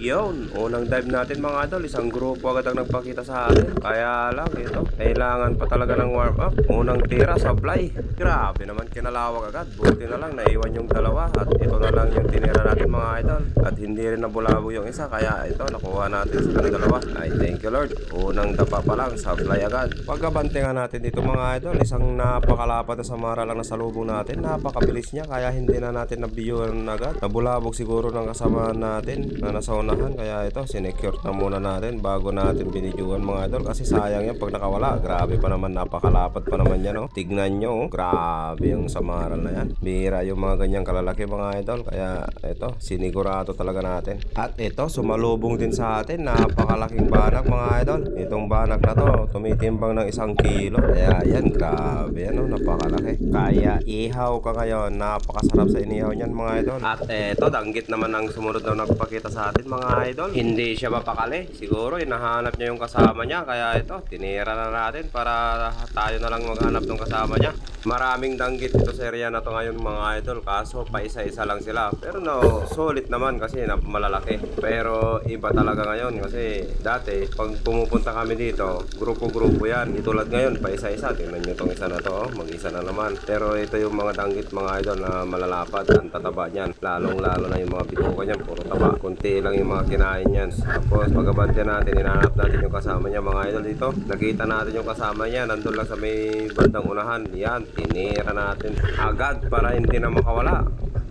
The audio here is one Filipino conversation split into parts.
Yun, unang dive natin mga idol, isang grupo agad ang nagpakita sa atin. Kaya lang ito, kailangan pa talaga ng warm up. Unang tira, sablay. Grabe naman kinalawag agad. Buti na lang naiwan yung dalawa. At ito na lang yung tinira natin mga idol. At hindi rin nabulabo yung isa. Kaya ito, nakuha natin silang dalawa. Ay, thank you Lord. Unang dapa pa lang, sablay agad. Pagkabante nga natin dito mga idol, isang napakalapad na samara lang na salubong natin. Napakabilis niya, kaya hindi na natin nabiyuhan agad. Nabulabog siguro ng kasama natin na nasa unahan, kaya ito sinecure na muna natin bago natin binidyohan mga idol, kasi sayang yan pag nakawala. Grabe pa naman, napakalapad pa naman yan, oh. Tignan nyo, oh. Grabe yung samaral na yan. Bihira yung mga ganyang kalalaki mga idol, kaya ito sinigurado talaga natin. At ito sumalubong din sa atin, napakalaking banak mga idol. Itong banak na to tumitimbang ng 1 kilo, kaya yan, grabe yan, oh. Napakalaki, kaya ihaw ka ngayon. Napakasarap sa inihaw niyan mga idol. At ito, danggit naman ang sumunod na nagpakita sa atin mga idol. Hindi siya mapakali. Siguro hinahanap niya yung kasama niya. Kaya ito, tinira na natin para tayo na lang maghanap ng kasama niya. Maraming danggit ito sa area na to ngayon mga idol. Kaso pa isa-isa lang sila. Pero no, solid naman kasi malalaki. Pero iba talaga ngayon kasi dati pag pumupunta kami dito, grupo-grupo yan. Itulad ngayon, pa isa-isa. Tingnan nyo tong isa na to, oh. Mag-isa na naman. Pero ito yung mga danggit mga idol na malalapad. Ang tataba niyan. Lalong-lalo na yung mga bituka niyan. Puro taba. Kunti lang yung mga kinain niyan. Tapos pagkabante natin, hinahanap natin yung kasama niya mga idol dito. Nakita natin yung kasama niya. Nandun lang sa may bandang unahan. Yan, tinira natin agad para hindi na makawala.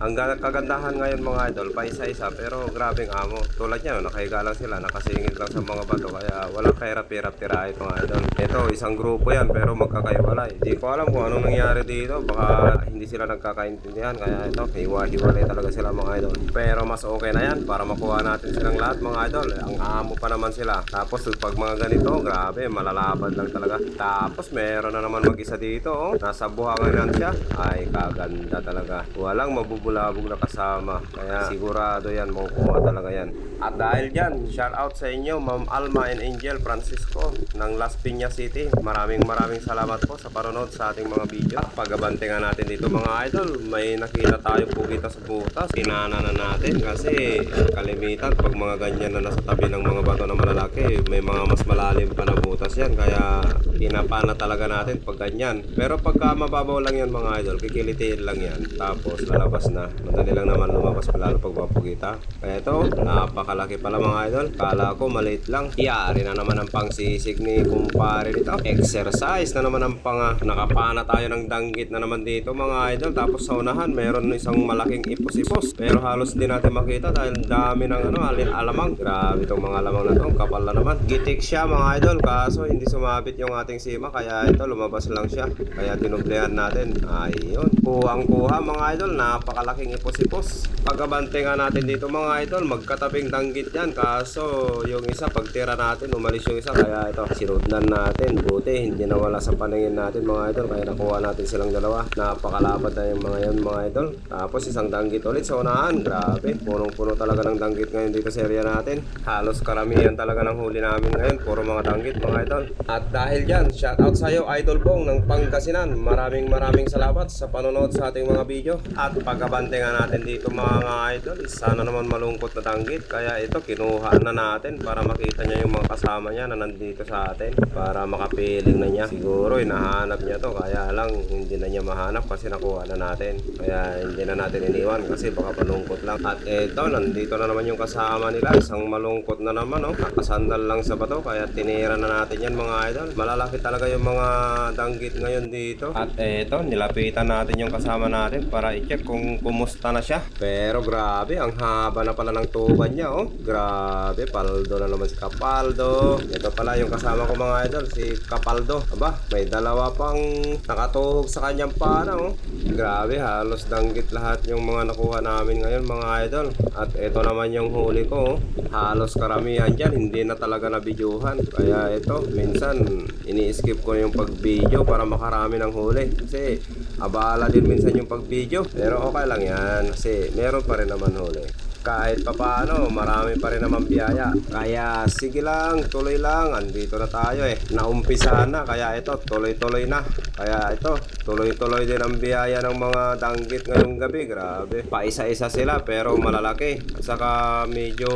Ang kagandahan ngayon mga idol, pa isa-isa, pero grabing amo. Tulad niya, nakahiga lang sila, nakasingit lang sa mga bato, kaya walang kahirap-hirap tira ito mga idol. Ito, isang grupo yan, pero magkakaiwalay. Hindi ko alam kung anong nangyari dito, baka hindi sila nagkakaintindihan, kaya ito, hiwa-hiwalay talaga sila mga idol. Pero mas okay na yan, para makuha natin silang lahat mga idol. Ang amo pa naman sila. Tapos pag mga ganito, grabe, malalapad lang talaga. Tapos meron na naman mag-isa dito, oh. Nasa buhangan yan siya. Ay, kaganda talaga. Walang mabubulabog na kasama. Kaya sigurado yan, makukuha talaga yan. At dahil dyan, shout out sa inyo Ma'am Alma and Angel Francisco ng Las Piñas City. Maraming salamat po sa panonood sa ating mga video. At pagabante nga natin dito mga idol, may nakita tayo pugita sa butas. Pinana na natin kasi kalimitan pag mga ganyan na nasa tabi ng mga bato na malalaki, may mga mas malalim pa na butas yan. Kaya pinapana talaga natin pag ganyan. Pero pagka mababaw lang yan mga idol, kikilitiin lang yan. Tapos lalabas na. Madali lang naman lumabas lalo pag mapugita. Kaya ito, napakalaki pala mga idol. Kala ko maliit lang. Iyari na naman ang pangsisig ni kumpare dito. Exercise na naman ang nakapana tayo ng danggit na naman dito mga idol. Tapos sa unahan, meron isang malaking ipos-ipos. Pero halos di natin makita dahil dami ng alamang. Grabe itong mga alamang na to. Kapal na naman. Gitik siya mga idol. Kaso hindi sumabit yung ating sima. Kaya ito, lumabas lang siya. Kaya tinublehan natin. Ayun. Kuhang-kuha mga idol. Napakalaking ipos-ipos. Pagkabante nga natin dito mga idol, magkatabing danggit yan. Kaso yung isa, pagtira natin, umalis yung isa. Kaya ito, sinudnan natin. Buti, hindi nawala sa paningin natin mga idol. Kaya nakuha natin silang dalawa. Napakalapad na yung mga yan mga idol. Tapos isang danggit ulit sa unahan. Grabe, punong-puno talaga ng danggit ngayon dito sa area natin. Halos karamihan talaga ng huli namin ngayon. Puro mga danggit mga idol. At dahil dyan, shout out sa iyo Idol Bong ng Pangasinan. Maraming salamat sa panonood sa ating mga video. At pagkabante nga natin dito mga idol, sana naman malungkot na danggit. Kaya ito, kinuha na natin para makita niya yung mga kasama niya na nandito sa atin. Para makapiling na niya. Siguro hinahanap niya to, kaya lang hindi na niya mahanap kasi nakuha na natin. Kaya hindi na natin iniwan kasi baka malungkot lang. At ito, nandito na naman yung kasama nila. Isang malungkot na naman, oh. Nakasandal lang sa bato, kaya tinira na natin yan mga idol. Malalaki talaga yung mga danggit ngayon dito. At ito, nilapitan natin yung kasama natin para i-check kung kumusta na siya. Pero grabe, ang haba na pala ng tuban niya, oh. Grabe, paldo na naman si Kapaldo. Ito pala yung kasama ko mga idol, si Kapaldo. Aba, may dalawa pang nakatuhog sa kanyang pana, oh. Grabe, halos danggit lahat yung mga nakuha namin ngayon mga idol. At ito naman yung huli ko, oh. Halos karamihan dyan, hindi na talaga nabidyuhan. Kaya ito, minsan ini-skip ko yung pag-video para makarami ng huli. Kasi abala din minsan yung pag-video. Pero okay lang yan kasi meron pa rin naman huli. kahit papaano marami pa rin naman biyaya. Kaya sige lang, tuloy lang, andito na tayo naumpisahan na, kaya ito tuloy-tuloy na. Kaya ito tuloy-tuloy din ang biyaya ng mga danggit ngayong gabi. Grabe, paisa-isa sila pero malalaki. At saka medyo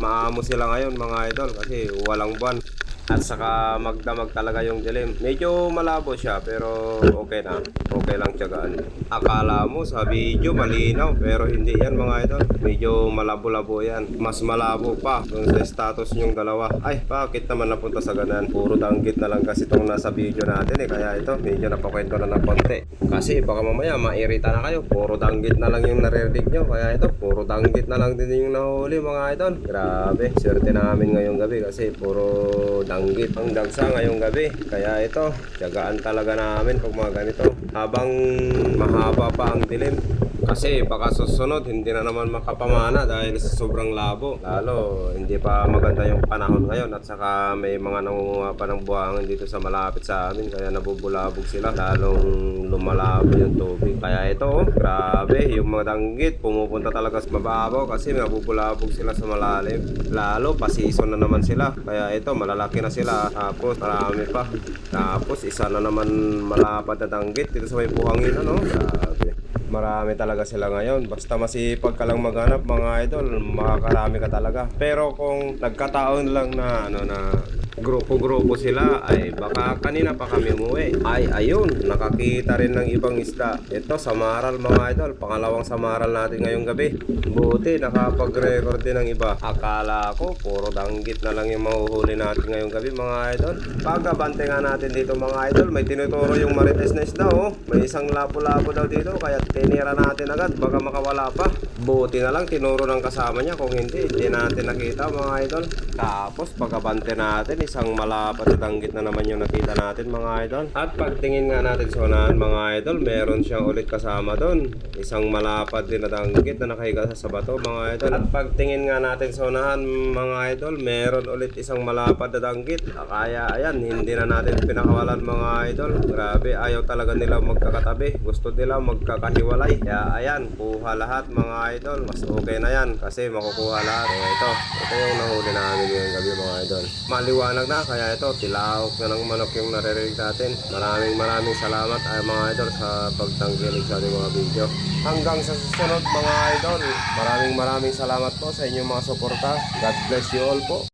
maamo sila ngayon mga idol kasi walang buwan. At saka magdamag talaga yung dilim. Medyo malabo siya pero okay na. Okay lang tiyagaan. Akala mo sa video malinaw pero hindi yan mga idol. Medyo malabo-labo yan. Mas malabo pa dun sa status nyong dalawa. Ay, bakit naman napunta sa ganan? Puro danggit na lang kasi itong nasa video natin Kaya ito, medyo napakwento na ng konti. Kasi baka mamaya mairita na kayo. Puro danggit na lang yung naririnig nyo. Kaya ito, puro danggit na lang din yung nahuli mga idol. Grabe, swerte namin ngayong gabi kasi puro danggit ang dagsa ngayong gabi. Kaya ito, tiyagaan talaga namin pag mga ganito. Habang mahaba pa ang dilim. Kasi baka susunod hindi na naman makapamana dahil sa sobrang labo. Lalo hindi pa maganda yung panahon ngayon at saka may mga nangunguha pa ng buhangin dito sa malapit sa amin kaya nabubulabog sila. Lalong lumalabo yung tubig. Kaya ito, grabe, yung mga danggit pumupunta talaga sa mababaw kasi nabubulabog sila sa malalim. Lalo pa season na naman sila. Kaya ito, malalaki na sila. Tapos marami pa. Tapos isa na naman malapad na danggit dito sa may buhangin Grabe. Marami talaga sila ngayon. Basta masipag ka lang maghanap mga idol, makakarami ka talaga. Pero kung nagkataon lang na grupo-grupo sila, ay baka kanina pa kami umuwi. Ay ayun, nakakita rin ng ibang isda. Ito, samaral mga idol. Pangalawang samaral natin ngayong gabi. Buti, nakapag-record din ng iba. Akala ko, puro danggit na lang yung mahuhuli natin ngayong gabi mga idol. Pagkabante nga natin dito mga idol, may tinuturo yung marites na isda May isang labo-labo daw dito, kaya tinira natin agad, baka makawala pa. Buti na lang, tinuro ng kasama niya. Kung hindi natin nakita mga idol. Tapos, pagkabante natin, isang malapad na danggit na naman yung nakita natin mga idol. At pagtingin nga natin sa unahan mga idol, meron siyang ulit kasama doon. Isang malapad din na danggit na nakahiga sa bato mga idol. At pagtingin nga natin sa unahan mga idol, meron ulit isang malapad na danggit. Kaya ayan, hindi na natin pinakawalan mga idol. Grabe, ayaw talaga nila magkakatabi. Gusto nila magkakahiwalay. Kaya ayan, kuha lahat mga idol. Mas okay na yan kasi makukuha lahat. Kaya ito yung nahuli namin ngayong gabi mga idol. Maliwanag na, kaya ito tilawak na ng manok yung naririnig natin. Maraming salamat ay mga idol sa pagtangkilig sa ating mga video. Hanggang sa susunod mga idol, maraming salamat po sa inyong mga suporta. God bless you all po.